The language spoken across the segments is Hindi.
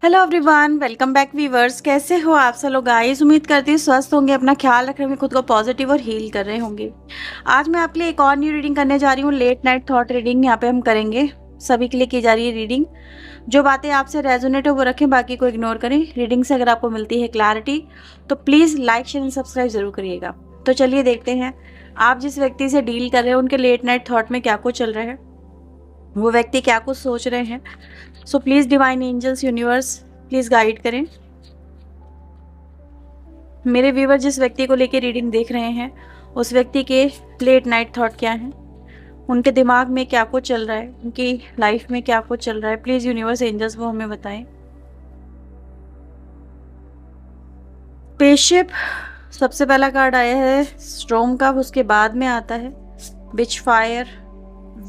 Hello everyone, welcome back viewers. कैसे हो आप सब लोग गाइस? उम्मीद करती हूँ स्वस्थ होंगे, अपना ख्याल रख रहे होंगे, खुद को पॉजिटिव और हील कर रहे होंगे। आज मैं आपके लिए एक और न्यू रीडिंग करने जा रही हूँ, लेट नाइट थॉट रीडिंग। यहाँ पे हम करेंगे, सभी के लिए की जा रही है रीडिंग। जो बातें आपसे रेजोनेट हो वो रखें, बाकी को इग्नोर करें। रीडिंग से अगर आपको मिलती है क्लैरिटी तो please like share and subscribe जरूर करिएगा। तो चलिए देखते हैं आप जिस व्यक्ति से डील कर रहे हैं उनके लेट नाइट थॉट में क्या कुछ चल रहा है, वो व्यक्ति क्या कुछ सोच रहे हैं। So please divine angels, universe please guide करें। मेरे व्यूवर जिस व्यक्ति को लेकर रीडिंग देख रहे हैं उस व्यक्ति के लेट नाइट थॉट क्या हैं, उनके दिमाग में क्या कुछ चल रहा है, उनकी लाइफ में क्या कुछ चल रहा है। प्लीज़ यूनिवर्स एंजल्स वो हमें बताएं। स्पेसशिप सबसे पहला कार्ड आया है, स्ट्रोम का। उसके बाद में आता है witch fire,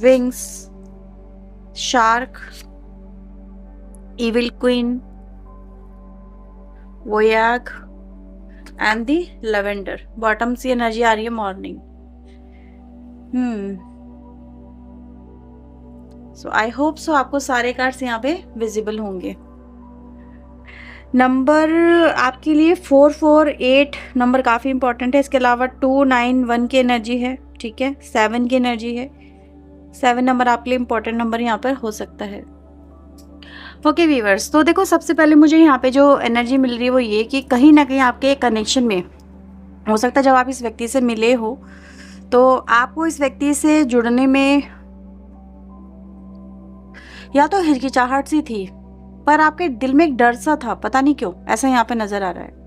wings, shark, evil queen, voyage and the lavender. Bottom से एनर्जी आ रही है morning. So I hope so आपको सारे कार्ड्स यहाँ पे विजिबल होंगे। नंबर आपके लिए 448 नंबर काफ़ी इंपॉर्टेंट है। इसके अलावा 291 की एनर्जी है, ठीक है, 7 की एनर्जी है। 7 नंबर आपके लिए इंपॉर्टेंट नंबर यहाँ पर हो सकता है। ओके व्यूअर्स, तो देखो सबसे पहले मुझे यहाँ पे जो एनर्जी मिल रही है वो ये कि कहीं ना कहीं आपके कनेक्शन में हो सकता है, जब आप इस व्यक्ति से मिले हो तो आपको इस व्यक्ति से जुड़ने में या तो हिचकिचाहट सी थी, पर आपके दिल में एक डर सा था, पता नहीं क्यों ऐसा यहाँ पे नजर आ रहा है।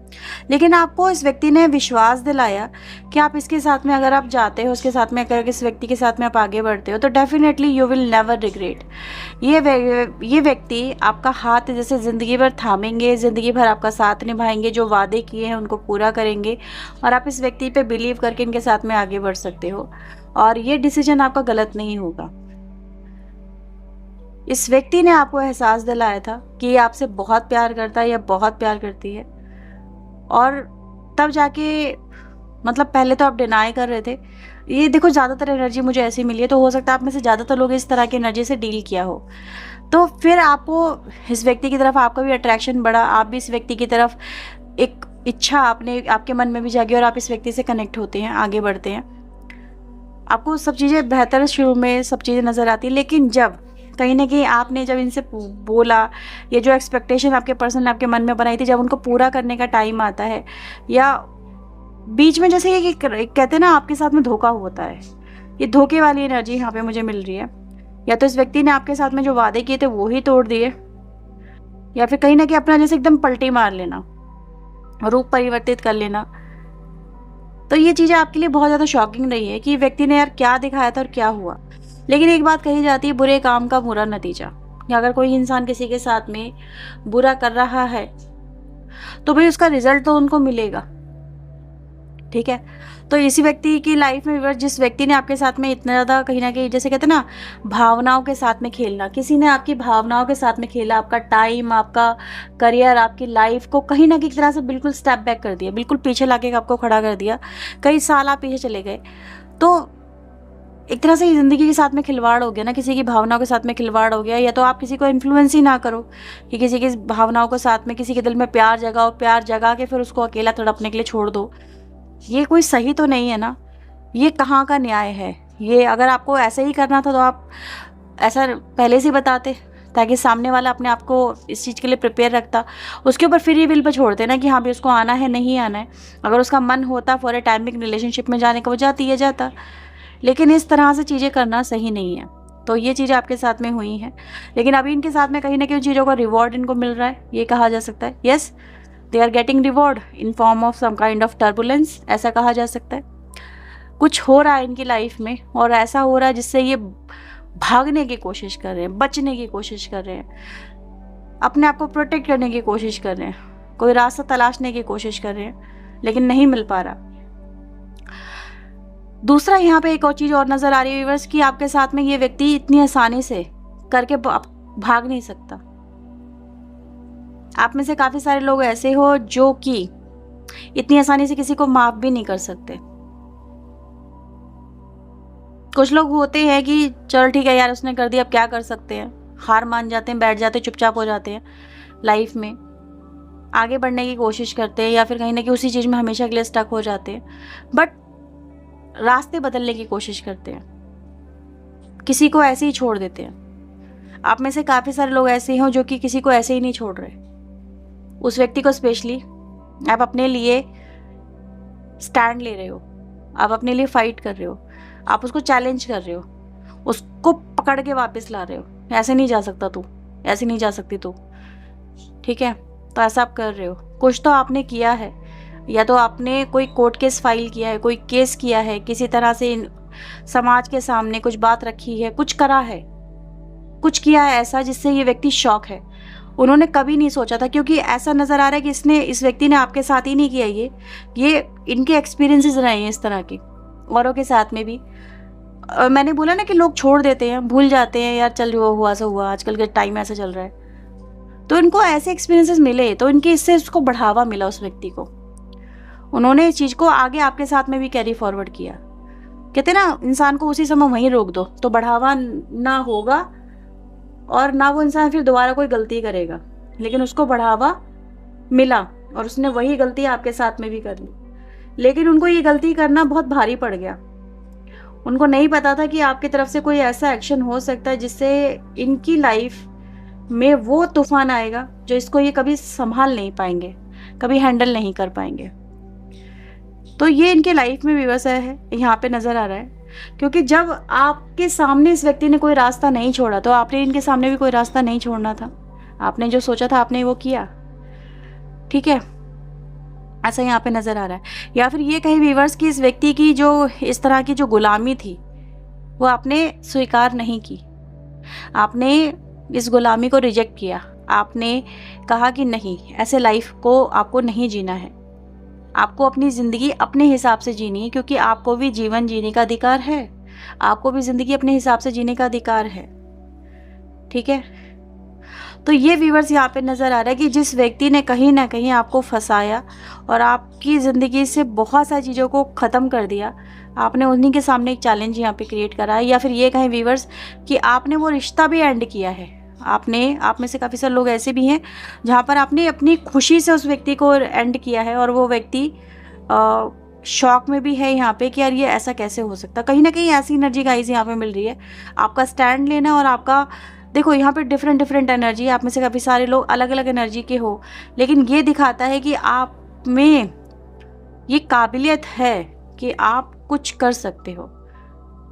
लेकिन आपको इस व्यक्ति ने विश्वास दिलाया कि आप इसके साथ में अगर आप जाते हो, उसके साथ में अगर इस व्यक्ति के साथ में आप आगे बढ़ते हो तो definitely you will never regret. ये व्यक्ति आपका हाथ जैसे ज़िंदगी भर थामेंगे, ज़िंदगी भर आपका साथ निभाएंगे, जो वादे किए हैं उनको पूरा करेंगे और आप इस व्यक्ति पे बिलीव करके इनके साथ में आगे बढ़ सकते हो और ये डिसीजन आपका गलत नहीं होगा। इस व्यक्ति ने आपको एहसास दिलाया था कि ये आपसे बहुत प्यार करता है या बहुत प्यार करती है, और तब जाके मतलब पहले तो आप डिनाई कर रहे थे। ये देखो ज़्यादातर एनर्जी मुझे ऐसी मिली है, तो हो सकता है आप में से ज़्यादातर लोग इस तरह की एनर्जी से डील किया हो। तो फिर आपको इस व्यक्ति की तरफ आपका भी अट्रैक्शन बढ़ा, आप भी इस व्यक्ति की तरफ एक इच्छा आपके मन में भी जागी और आप इस व्यक्ति से कनेक्ट होते हैं, आगे बढ़ते हैं। आपको सब चीज़ें बेहतर शुरू में सब चीज़ें नज़र आती है, लेकिन जब कहीं ना कहीं आपने जब इनसे बोला, ये जो एक्सपेक्टेशन आपके पर्सन ने आपके मन में बनाई थी, जब उनको पूरा करने का टाइम आता है या बीच में जैसे ये कहते हैं ना आपके साथ में धोखा होता है, ये धोखे वाली एनर्जी यहाँ पे मुझे मिल रही है। या तो इस व्यक्ति ने आपके साथ में जो वादे किए थे वो ही तोड़ दिए, या फिर कहीं ना कहीं अपना जैसे एकदम पलटी मार लेना, रूप परिवर्तित कर लेना। तो ये चीज़ें आपके लिए बहुत ज़्यादा शॉकिंग रही है कि व्यक्ति ने यार क्या दिखाया था और क्या हुआ। लेकिन एक बात कही जाती है, बुरे काम का बुरा नतीजा। कि अगर कोई इंसान किसी के साथ में बुरा कर रहा है तो भाई उसका रिजल्ट तो उनको मिलेगा, ठीक है। तो इसी व्यक्ति की लाइफ में जिस व्यक्ति ने आपके साथ में इतना ज़्यादा कहीं ना कहीं जैसे कहते हैं ना भावनाओं के साथ में खेलना, किसी ने आपकी भावनाओं के साथ में खेला, आपका टाइम, आपका करियर, आपकी लाइफ को कहीं ना कहीं तरह से बिल्कुल स्टेप बैक कर दिया, बिल्कुल पीछे लाके आपको खड़ा कर दिया। कई साल आप पीछे चले गए, तो एक तरह से ज़िंदगी के साथ में खिलवाड़ हो गया ना, किसी की भावनाओं के साथ में खिलवाड़ हो गया। या तो आप किसी को इन्फ्लुएंस ही ना करो कि किसी की भावनाओं के साथ में किसी के दिल में प्यार जगाओ, प्यार जगा के फिर उसको अकेला तड़पने के लिए छोड़ दो। ये कोई सही तो नहीं है ना, ये कहाँ का न्याय है। ये अगर आपको ऐसे ही करना था तो आप ऐसा पहले से बताते, ताकि सामने वाला अपने आप को इस चीज़ के लिए प्रिपेयर रखता। उसके ऊपर फ्री विल पर छोड़ते ना कि हाँ भी उसको आना है नहीं आना है। अगर उसका मन होता फॉर ए टाइमिंग रिलेशनशिप में जाने का, वो जाती है जाता। लेकिन इस तरह से चीज़ें करना सही नहीं है। तो ये चीज़ें आपके साथ में हुई हैं, लेकिन अभी इनके साथ में कहीं ना कहीं चीज़ों का रिवॉर्ड इनको मिल रहा है, ये कहा जा सकता है। Yes, they are getting reward in form of some kind of turbulence, ऐसा कहा जा सकता है। कुछ हो रहा है इनकी लाइफ में और ऐसा हो रहा है जिससे ये भागने की कोशिश कर रहे हैं, बचने की कोशिश कर रहे हैं, अपने आप को प्रोटेक्ट करने की कोशिश कर रहे हैं, कोई रास्ता तलाशने की कोशिश कर रहे हैं, लेकिन नहीं मिल पा रहा। दूसरा यहाँ पे एक और चीज़ और नज़र आ रही है व्यूअर्स कि आपके साथ में ये व्यक्ति इतनी आसानी से करके भाग नहीं सकता। आप में से काफ़ी सारे लोग ऐसे हो जो कि इतनी आसानी से किसी को माफ़ भी नहीं कर सकते। कुछ लोग होते हैं कि चल ठीक है यार उसने कर दिया, अब क्या कर सकते हैं, हार मान जाते हैं, बैठ जाते हैं, चुपचाप हो जाते हैं। लाइफ में, आगे बढ़ने की कोशिश करते हैं या फिर कहीं ना कहीं उसी चीज़ में हमेशा के लिए स्टक हो जाते हैं, बट रास्ते बदलने की कोशिश करते हैं, किसी को ऐसे ही छोड़ देते हैं। आप में से काफ़ी सारे लोग ऐसे हैं जो कि किसी को ऐसे ही नहीं छोड़ रहे। उस व्यक्ति को स्पेशली आप अपने लिए स्टैंड ले रहे हो, आप अपने लिए फाइट कर रहे हो, आप उसको चैलेंज कर रहे हो, उसको पकड़ के वापस ला रहे हो, ऐसे नहीं जा सकता तू, ऐसे नहीं जा सकती तू, ठीक है। तो ऐसा आप कर रहे हो, कुछ तो आपने किया है, या तो आपने कोई कोर्ट केस फाइल किया है, कोई केस किया है, किसी तरह से समाज के सामने कुछ बात रखी है, कुछ करा है, कुछ किया है ऐसा जिससे ये व्यक्ति शॉक है। उन्होंने कभी नहीं सोचा था, क्योंकि ऐसा नज़र आ रहा है कि इस व्यक्ति ने आपके साथ ही नहीं किया, ये इनके एक्सपीरियंसेस रहे हैं इस तरह के, औरों के साथ में भी। मैंने बोला ना कि लोग छोड़ देते हैं, भूल जाते हैं, यार चल वो हुआ सो हुआ, आजकल के टाइम ऐसा चल रहा है। तो इनको ऐसे एक्सपीरियंसेस मिले, तो इनके इससे उसको बढ़ावा मिला, उस व्यक्ति को। उन्होंने इस चीज़ को आगे आपके साथ में भी कैरी फॉरवर्ड किया। कहते ना, इंसान को उसी समय वहीं रोक दो तो बढ़ावा ना होगा और ना वो इंसान फिर दोबारा कोई गलती करेगा। लेकिन उसको बढ़ावा मिला और उसने वही गलती आपके साथ में भी कर ली। लेकिन उनको ये गलती करना बहुत भारी पड़ गया। उनको नहीं पता था कि आपकी तरफ से कोई ऐसा एक्शन हो सकता है जिससे इनकी लाइफ में वो तूफान आएगा जो इसको ये कभी संभाल नहीं पाएंगे, कभी हैंडल नहीं कर पाएंगे। तो ये इनके लाइफ में व्यवसाय है, यहाँ पे नजर आ रहा है। क्योंकि जब आपके सामने इस व्यक्ति ने कोई रास्ता नहीं छोड़ा, तो आपने इनके सामने भी कोई रास्ता नहीं छोड़ना था। आपने जो सोचा था आपने वो किया, ठीक है। ऐसा यहाँ पे नजर आ रहा है। या फिर ये कहीं व्यूअर्स की इस व्यक्ति की जो इस तरह की जो गुलामी थी वो आपने स्वीकार नहीं की, आपने इस गुलामी को रिजेक्ट किया। आपने कहा कि नहीं, ऐसे लाइफ को आपको नहीं जीना है, आपको अपनी ज़िंदगी अपने हिसाब से जीनी है, क्योंकि आपको भी जीवन जीने का अधिकार है, आपको भी ज़िंदगी अपने हिसाब से जीने का अधिकार है, ठीक है। तो ये व्यूअर्स यहाँ पे नज़र आ रहा है कि जिस व्यक्ति ने कहीं ना कहीं आपको फंसाया और आपकी ज़िंदगी से बहुत सारी चीज़ों को ख़त्म कर दिया, आपने उन्हीं के सामने एक चैलेंज यहाँ पे क्रिएट करा है। या फिर ये कहें व्यूअर्स कि आपने वो रिश्ता भी एंड किया है। आप में से काफ़ी सारे लोग ऐसे भी हैं जहाँ पर आपने अपनी खुशी से उस व्यक्ति को एंड किया है और वो व्यक्ति शॉक में भी है यहाँ पे कि यार ये ऐसा कैसे हो सकता। कहीं ना कहीं ऐसी एनर्जी गाइस यहाँ पे मिल रही है। आपका स्टैंड लेना और आपका, देखो यहाँ पे डिफरेंट एनर्जी, आप में से काफ़ी सारे लोग अलग अलग एनर्जी के हो, लेकिन ये दिखाता है कि आप में ये काबिलियत है कि आप कुछ कर सकते हो,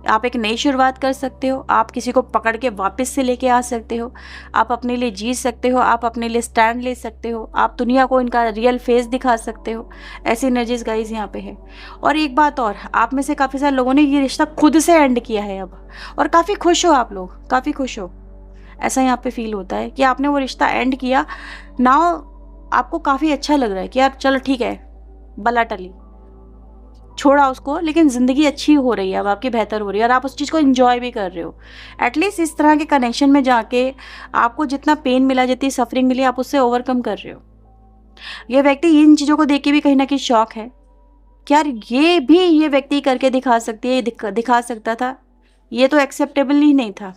आप एक नई शुरुआत कर सकते हो, आप किसी को पकड़ के वापस से लेके आ सकते हो, आप अपने लिए जी सकते हो, आप अपने लिए स्टैंड ले सकते हो, आप दुनिया को इनका रियल फेस दिखा सकते हो। ऐसी एनर्जीज गाइस यहाँ पे है। और एक बात और, आप में से काफ़ी सारे लोगों ने ये रिश्ता खुद से एंड किया है अब, और काफ़ी खुश हो आप लोग, काफ़ी खुश हो, ऐसा यहाँ पे फील होता है कि आपने वो रिश्ता एंड किया। नाउ आपको काफ़ी अच्छा लग रहा है कि यार चलो ठीक है, बला टली, छोड़ा उसको, लेकिन ज़िंदगी अच्छी हो रही है, अब आपकी बेहतर हो रही है और आप उस चीज़ को एंजॉय भी कर रहे हो। एटलीस्ट इस तरह के कनेक्शन में जाके आपको जितना पेन मिला, जितनी सफरिंग मिली, आप उससे ओवरकम कर रहे हो। ये व्यक्ति इन चीज़ों को देख के भी कहीं ना कहीं शॉक है कि यार ये भी ये व्यक्ति करके दिखा सकती है, दिखा सकता था, ये तो एक्सेप्टेबल ही नहीं था।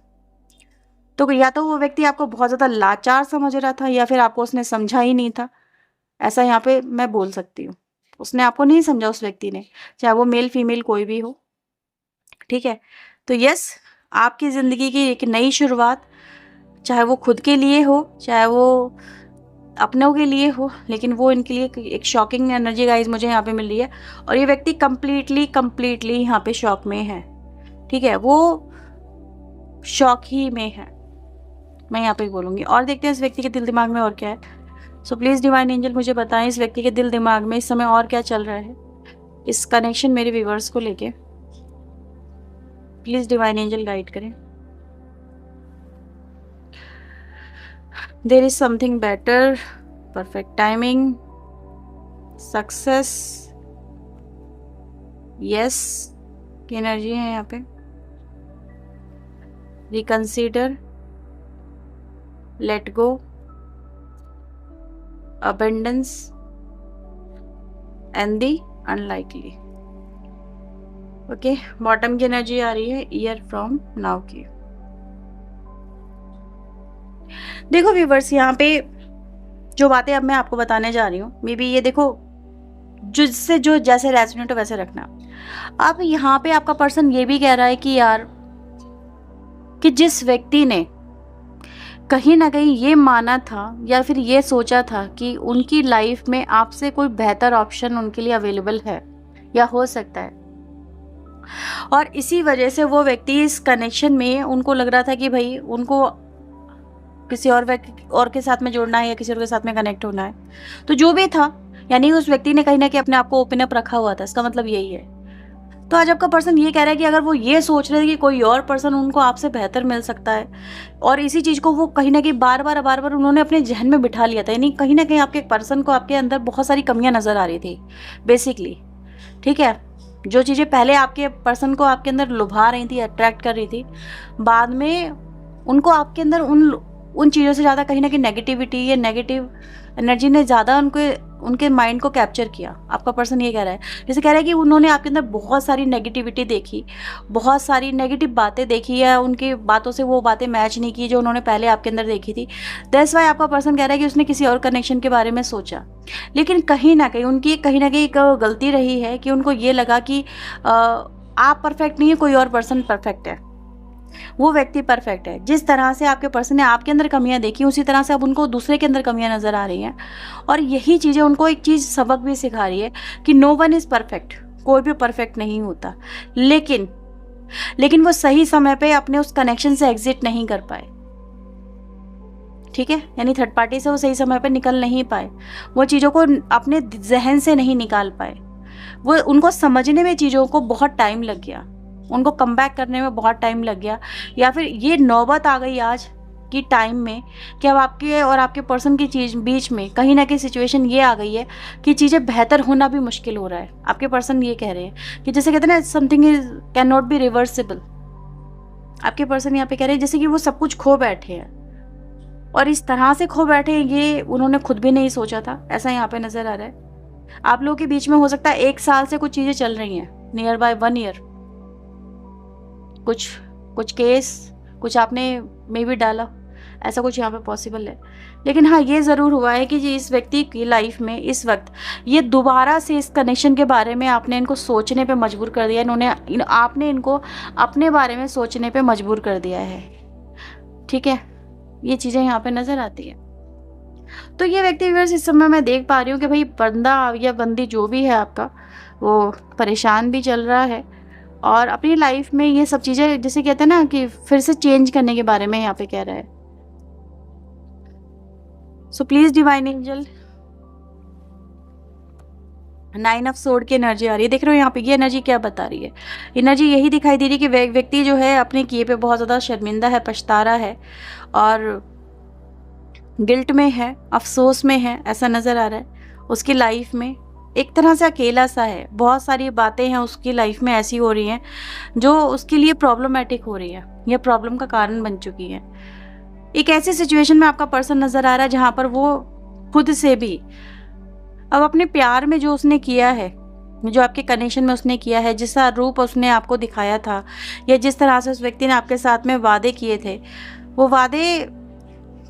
तो या तो वो व्यक्ति आपको बहुत ज़्यादा लाचार समझ रहा था या फिर आपको उसने समझा ही नहीं था, ऐसा यहाँ पे मैं बोल सकती हूँ। उसने आपको नहीं समझा, उस व्यक्ति ने, चाहे वो मेल फीमेल कोई भी हो, ठीक है। तो यस, आपकी ज़िंदगी की एक नई शुरुआत, चाहे वो खुद के लिए हो, चाहे वो अपनों के लिए हो, लेकिन वो इनके लिए एक शॉकिंग एनर्जी गाइस मुझे यहाँ पे मिल रही है। और ये व्यक्ति कम्प्लीटली यहाँ पे शॉक में है, ठीक है, वो शॉक ही में है, मैं यहाँ पे बोलूँगी। और देखते हैं इस व्यक्ति के दिल दिमाग में और क्या है। सो प्लीज़ डिवाइन एंजल मुझे बताएं इस व्यक्ति के दिल दिमाग में इस समय और क्या चल रहा है, इस कनेक्शन मेरे व्यूअर्स को लेके। प्लीज़ डिवाइन एंजल गाइड करें। There is something better, perfect timing, success, yes की एनर्जी है यहाँ पे। Reconsider, let go, abundance and the unlikely। Okay, bottom की एनर्जी आ रही है ईयर फ्रॉम नाउ की। देखो व्यूवर्स, यहाँ पे जो बातें अब मैं आपको बताने जा रही हूँ, मे बी ये देखो जिससे जो जैसे रेजोनेट हो वैसे रखना। अब यहाँ पे आपका पर्सन ये भी कह रहा है कि यार, कि जिस व्यक्ति ने कहीं ना कहीं ये माना था या फिर ये सोचा था कि उनकी लाइफ में आपसे कोई बेहतर ऑप्शन उनके लिए अवेलेबल है या हो सकता है, और इसी वजह से वो व्यक्ति इस कनेक्शन में उनको लग रहा था कि भाई उनको किसी और व्यक्ति और के साथ में जोड़ना है या किसी और के साथ में कनेक्ट होना है, तो जो भी था, यानी उस व्यक्ति ने कहीं ना कहीं अपने आप को ओपन अप रखा हुआ था, इसका मतलब यही है। तो आज आपका पर्सन ये कह रहा है कि अगर वो ये सोच रहे थे कि कोई और पर्सन उनको आपसे बेहतर मिल सकता है, और इसी चीज़ को वो कहीं ना कहीं बार बार उन्होंने अपने जहन में बिठा लिया था, यानी कहीं ना कहीं आपके पर्सन को आपके अंदर बहुत सारी कमियां नज़र आ रही थी बेसिकली, ठीक है। जो चीज़ें पहले आपके पर्सन को आपके अंदर लुभा रही थी, अट्रैक्ट कर रही थी, बाद में उनको आपके अंदर उन चीज़ों से ज़्यादा कहीं ना कहीं नेगेटिविटी या नेगेटिव एनर्जी ने ज़्यादा उनके माइंड को कैप्चर किया। आपका पर्सन ये कह रहा है, जैसे कह रहा है कि उन्होंने आपके अंदर बहुत सारी नेगेटिविटी देखी, बहुत सारी नेगेटिव बातें देखी, या उनकी बातों से वो बातें मैच नहीं की जो उन्होंने पहले आपके अंदर देखी थी। दैट्स वाई आपका पर्सन कह रहा है कि उसने किसी और कनेक्शन के बारे में सोचा, लेकिन कहीं ना कहीं एक गलती रही है कि उनको ये लगा कि आप परफेक्ट नहीं है, कोई और पर्सन परफेक्ट है, वो व्यक्ति परफेक्ट है। जिस तरह से आपके पर्सन ने आपके अंदर कमियां देखी, उसी तरह से अब उनको दूसरे के अंदर कमियां नज़र आ रही हैं, और यही चीज़ें उनको एक चीज़ सबक भी सिखा रही है कि नो वन इज़ परफेक्ट, कोई भी परफेक्ट नहीं होता, लेकिन वो सही समय पे अपने उस कनेक्शन से एग्जिट नहीं कर पाए, ठीक है। यानी थर्ड पार्टी से वो सही समय पे निकल नहीं पाए, वो चीज़ों को अपने जहन से नहीं निकाल पाए, वो उनको समझने में चीज़ों को बहुत टाइम लग गया, उनको कम बैक करने में बहुत टाइम लग गया, या फिर ये नौबत आ गई आज की टाइम में कि अब आपके और आपके पर्सन की चीज़ बीच में कहीं ना कहीं सिचुएशन ये आ गई है कि चीज़ें बेहतर होना भी मुश्किल हो रहा है। आपके पर्सन ये कह रहे हैं कि जैसे कहते हैं ना, something is can not be reversible. आपके पर्सन यहाँ पे कह रहे हैं जैसे कि वो सब कुछ खो बैठे हैं, और इस तरह से खो बैठे हैं ये उन्होंने खुद भी नहीं सोचा था, ऐसा यहाँ पे नज़र आ रहा है। आप लोगों के बीच में हो सकता है 1 साल से कुछ चीज़ें चल रही हैं, नियर बाय 1 ईयर, कुछ केस, कुछ आपने मे भी डाला, ऐसा कुछ यहाँ पे पॉसिबल है। लेकिन हाँ, ये ज़रूर हुआ है कि इस व्यक्ति की लाइफ में इस वक्त ये दोबारा से इस कनेक्शन के बारे में आपने इनको सोचने पे मजबूर कर दिया, आपने इनको अपने बारे में सोचने पे मजबूर कर दिया है, ठीक है। ये चीज़ें यहाँ पे नज़र आती है। तो ये व्यक्ति व्यूअर्स इस समय मैं देख पा रही हूँ कि भाई बंदा या बंदी जो भी है आपका, वो परेशान भी चल रहा है, और अपनी लाइफ में ये सब चीज़ें जैसे कहते हैं ना कि फिर से चेंज करने के बारे में यहाँ पे कह रहा है। So please divine angel, 9 of sword की एनर्जी आ रही है, देख रहे हो यहाँ पे ये एनर्जी क्या बता रही है। एनर्जी यही दिखाई दे रही है कि व्यक्ति जो है अपने किए पे बहुत ज़्यादा शर्मिंदा है, पछता रहा है, और गिल्ट में है, अफसोस में है, ऐसा नज़र आ रहा है। उसकी लाइफ में एक तरह से अकेला सा है, बहुत सारी बातें हैं उसकी लाइफ में ऐसी हो रही हैं जो उसके लिए प्रॉब्लमेटिक हो रही है, यह प्रॉब्लम का कारण बन चुकी है। एक ऐसी सिचुएशन में आपका पर्सन नज़र आ रहा है जहाँ पर वो खुद से भी अब अपने प्यार में जो उसने किया है, जो आपके कनेक्शन में उसने किया है, जिस रूप उसने आपको दिखाया था, या जिस तरह से उस व्यक्ति ने आपके साथ में वादे किए थे, वो वादे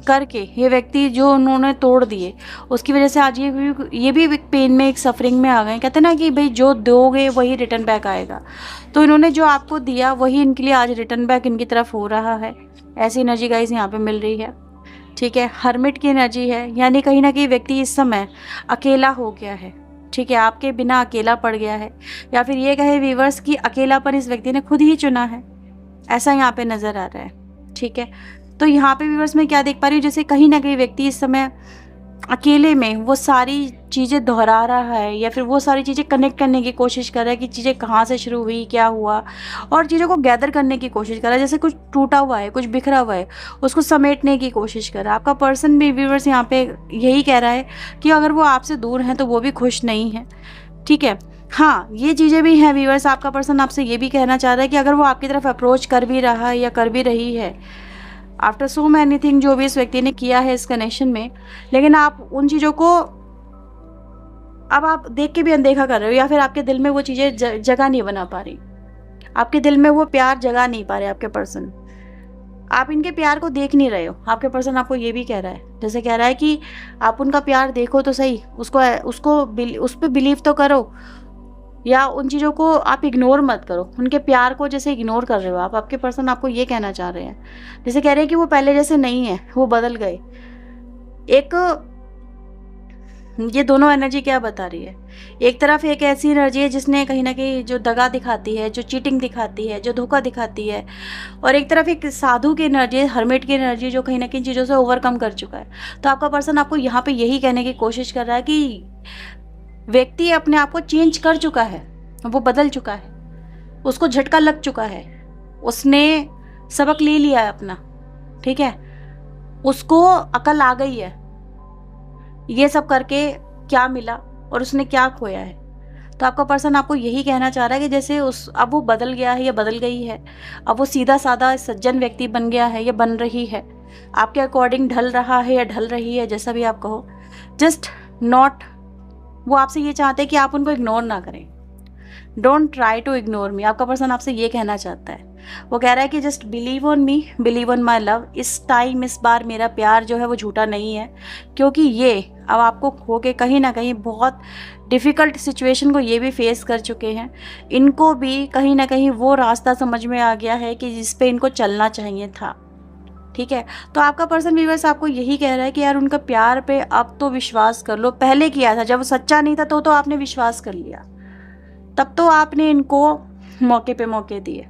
करके ये व्यक्ति जो उन्होंने तोड़ दिए, उसकी वजह से आज ये भी एक पेन में, एक सफरिंग में आ गए। कहते हैं ना कि भाई जो दोगे वही रिटर्न बैक आएगा, तो इन्होंने जो आपको दिया वही इनके लिए आज रिटर्न बैक इनकी तरफ हो रहा है। ऐसी एनर्जी गाइस यहाँ पे मिल रही है, ठीक है। हर्मिट की एनर्जी है, यानी कहीं ना कहीं व्यक्ति इस समय अकेला हो गया है, ठीक है, आपके बिना अकेला पड़ गया है, या फिर ये कहे व्यूअर्स कि अकेलापन इस व्यक्ति ने खुद ही चुना है, ऐसा यहाँ पे नज़र आ रहा है, ठीक है। तो यहाँ पे व्यूअर्स मैं क्या देख पा रही हूँ, जैसे कहीं ना कहीं व्यक्ति इस समय अकेले में वो सारी चीज़ें दोहरा रहा है, या फिर वो सारी चीज़ें कनेक्ट करने की कोशिश कर रहा है कि चीज़ें कहाँ से शुरू हुई, क्या हुआ, और चीज़ों को गैदर करने की कोशिश कर रहा है। जैसे कुछ टूटा हुआ है, कुछ बिखरा हुआ है, उसको समेटने की कोशिश कर रहा है। आपका पर्सन भी व्यूअर्स यहाँ पे यही कह रहा है कि अगर वो आपसे दूर हैं तो वो भी खुश नहीं है, ठीक है। हाँ, ये चीज़ें भी हैं व्यूअर्स, आपका पर्सन आपसे ये भी कहना चाह रहा है कि अगर वो आपकी तरफ अप्रोच कर भी रहा है या कर भी रही है, आफ्टर सो मैनी थिंग जो भी इस व्यक्ति ने किया है इस कनेक्शन में, लेकिन आप उन चीज़ों को अब आप देख के भी अनदेखा कर रहे हो, या फिर आपके दिल में वो चीज़ें जगह नहीं बना पा रही, आपके दिल में वो प्यार जगा नहीं पा रहे आपके पर्सन, आप इनके प्यार को देख नहीं रहे हो। आपके पर्सन आपको ये भी कह रहा है, जैसे कह रहा है कि आप उनका प्यार देखो तो सही, उस पर बिलीव तो करो, या उन चीज़ों को आप इग्नोर मत करो। उनके प्यार को जैसे इग्नोर कर रहे हो आप, आपके पर्सन आपको ये कहना चाह रहे हैं। जैसे कह रहे हैं कि वो पहले जैसे नहीं है, वो बदल गए। ये दोनों एनर्जी क्या बता रही है? एक तरफ एक ऐसी एनर्जी है जिसने कहीं ना कहीं जो दगा दिखाती है, जो चीटिंग दिखाती है, जो धोखा दिखाती है, और एक तरफ एक साधु की एनर्जी, हर्मिट की एनर्जी, जो कहीं ना कहीं चीज़ों से ओवरकम कर चुका है। तो आपका पर्सन आपको यहाँ पे यही कहने की कोशिश कर रहा है कि व्यक्ति अपने आप को चेंज कर चुका है, वो बदल चुका है, उसको झटका लग चुका है, उसने सबक ले लिया है अपना, ठीक है, उसको अकल आ गई है ये सब करके क्या मिला और उसने क्या खोया है। तो आपका पर्सन आपको यही कहना चाह रहा है कि जैसे अब वो बदल गया है या बदल गई है, अब वो सीधा साधा सज्जन व्यक्ति बन गया है या बन रही है, आपके अकॉर्डिंग ढल रहा है या ढल रही है, जैसा भी आप कहो, जस्ट नॉट। वो आपसे ये चाहते हैं कि आप उनको इग्नोर ना करें। Don't try to ignore me. आपका पर्सन आपसे ये कहना चाहता है, वो कह रहा है कि just believe on me, believe on my love. इस बार मेरा प्यार जो है वो झूठा नहीं है, क्योंकि ये अब आपको खो के कहीं ना कहीं बहुत डिफ़िकल्ट सिचुएशन को ये भी फेस कर चुके हैं। इनको भी कहीं ना कहीं वो रास्ता समझ में आ गया है कि जिस पे इनको चलना चाहिए था, ठीक है। तो आपका पर्सन व्यूअर्स आपको यही कह रहा है कि यार उनका प्यार पे अब तो विश्वास कर लो। पहले किया था, जब वो सच्चा नहीं था तो आपने विश्वास कर लिया, तब तो आपने इनको मौके पे मौके दिए।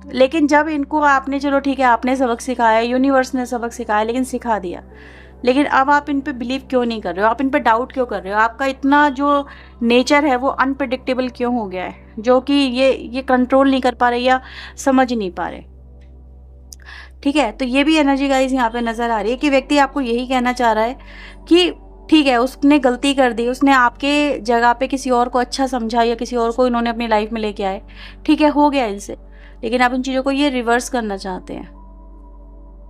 लेकिन जब इनको आपने, चलो ठीक है, आपने सबक सिखाया, यूनिवर्स ने सबक सिखाया, लेकिन सिखा दिया, लेकिन अब आप इन पे बिलीव क्यों नहीं कर रहे हो? आप इन पे डाउट क्यों कर रहे हो? आपका इतना जो नेचर है वो अनप्रेडिक्टेबल क्यों हो गया है, जो कि ये कंट्रोल नहीं कर पा रहे या समझ नहीं पा रहे, ठीक है। तो ये भी एनर्जी गाइस यहाँ पे नज़र आ रही है कि व्यक्ति आपको यही कहना चाह रहा है कि ठीक है, उसने गलती कर दी, उसने आपके जगह पे किसी और को अच्छा समझा या किसी और को इन्होंने अपनी लाइफ में लेके आए, ठीक है, हो गया इनसे, लेकिन आप इन चीज़ों को ये रिवर्स करना चाहते हैं,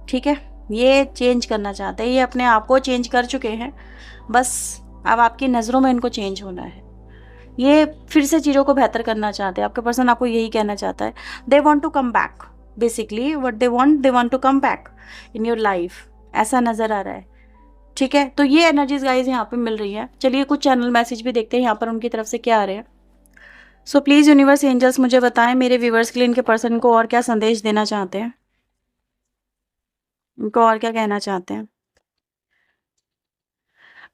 ठीक है, ये चेंज करना चाहते हैं, ये अपने आप को चेंज कर चुके हैं, बस अब आपकी नज़रों में इनको चेंज होना है। ये फिर से चीज़ों को बेहतर करना चाहते हैं। आपका पर्सन आपको यही कहना चाहता है, they want to come back, basically what they want to come back in your life, ऐसा नज़र आ रहा है, ठीक है। तो ये एनर्जीज गाइज यहाँ पे मिल रही है। चलिए कुछ चैनल मैसेज भी देखते हैं यहाँ पर उनकी तरफ से क्या आ रहे हैं। सो प्लीज़ यूनिवर्स एंजल्स मुझे बताएं मेरे व्यूवर्स के लिए इनके पर्सन को और क्या संदेश देना चाहते हैं, इनको और क्या कहना चाहते हैं।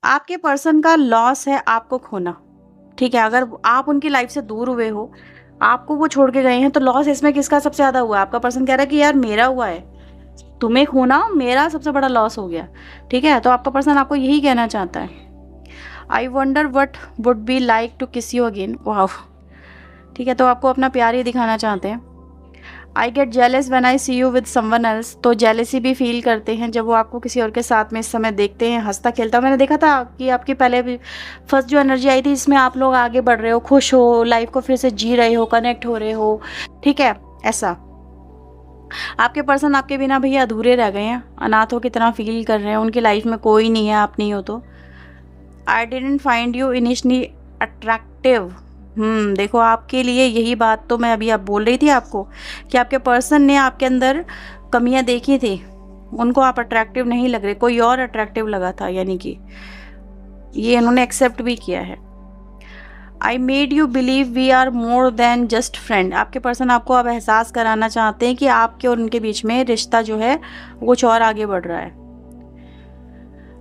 आपके पर्सन का लॉस है आपको खोना, ठीक है। अगर आप उनकी लाइफ से दूर हुए हो, आपको वो छोड़ के गए हैं, तो लॉस इसमें किसका सबसे ज़्यादा हुआ है? आपका पर्सन कह रहा है कि यार मेरा हुआ है, तुम्हें खोना मेरा सबसे बड़ा लॉस हो गया, ठीक है। तो आपका पर्सन आपको यही कहना चाहता है, I wonder what would be like to kiss you again, वाह, ठीक है। तो आपको अपना प्यार ही दिखाना चाहते हैं। I get jealous when I see you with someone else, तो जेलसी भी फील करते हैं जब वो आपको किसी और के साथ में इस समय देखते हैं हंसता खेलता। मैंने देखा था कि आपकी पहले भी फर्स्ट जो एनर्जी आई थी, इसमें आप लोग आगे बढ़ रहे हो, खुश हो, लाइफ को फिर से जी रहे हो, कनेक्ट हो रहे हो, ठीक है, ऐसा। आपके पर्सन आपके बिना भैया अधूरे रह गए हैं, अनाथों की तरह फील कर रहे हैं, उनकी लाइफ में कोई नहीं है, आप नहीं हो तो। I didn't find you initially attractive, देखो आपके लिए यही बात तो मैं अभी आप बोल रही थी आपको कि आपके पर्सन ने आपके अंदर कमियां देखी थी, उनको आप अट्रैक्टिव नहीं लग रहे, कोई और अट्रैक्टिव लगा था, यानी कि ये इन्होंने एक्सेप्ट भी किया है। I made you believe we are more than just friend, आपके पर्सन आपको अब एहसास कराना चाहते हैं कि आपके और उनके बीच में रिश्ता जो है वो कुछ और आगे बढ़ रहा है।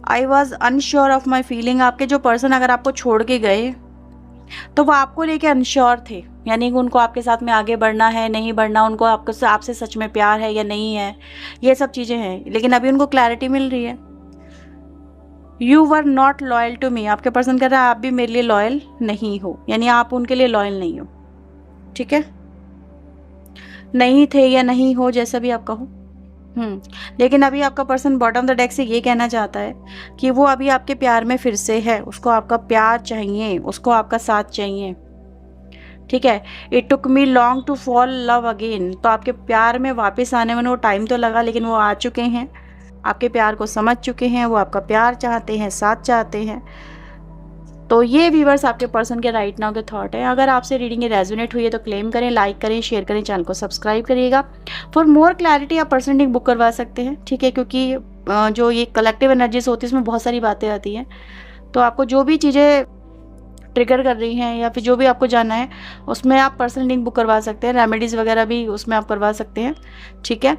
I was unsure of my feeling, आपके जो पर्सन अगर आपको छोड़ के गए तो वो आपको लेके अनश्योर थे, यानी कि उनको आपके साथ में आगे बढ़ना है नहीं बढ़ना, उनको आपसे सच में प्यार है या नहीं है, ये सब चीज़ें हैं, लेकिन अभी उनको क्लैरिटी मिल रही है। You were not loyal to me, आपके पर्सन कह रहा है आप भी मेरे लिए लॉयल नहीं हो, यानी आप उनके लिए लॉयल नहीं हो, ठीक है, नहीं थे या नहीं हो, जैसा भी आप कहो। लेकिन अभी आपका पर्सन बॉटम द डेक से ये कहना चाहता है कि वो अभी आपके प्यार में फिर से है, उसको आपका प्यार चाहिए, उसको आपका साथ चाहिए, ठीक है। It took me long to fall love again, तो आपके प्यार में वापस आने में वो टाइम तो लगा, लेकिन वो आ चुके हैं, आपके प्यार को समझ चुके हैं, वो आपका प्यार चाहते हैं, साथ चाहते हैं। तो ये व्यूअर्स आपके पर्सन के राइट नाउ के थॉट है। अगर आपसे रीडिंग ये रेजोनेट हुई है तो क्लेम करें, लाइक करें, शेयर करें, चैनल को सब्सक्राइब करिएगा। फॉर मोर क्लैरिटी आप पर्सन रीडिंग बुक करवा सकते हैं, ठीक है, क्योंकि जो ये कलेक्टिव एनर्जीज होती है इसमें बहुत सारी बातें आती हैं। तो आपको जो भी चीज़ें ट्रिगर कर रही हैं या फिर जो भी आपको जानना है उसमें आप पर्सनल रीडिंग बुक करवा सकते हैं, रेमेडीज़ वगैरह भी उसमें आप करवा सकते हैं। ठीक है,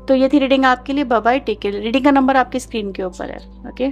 तो ये थी रीडिंग आपके लिए। Bye bye, take care. Reading का नंबर आपकी स्क्रीन के ऊपर है। ओके।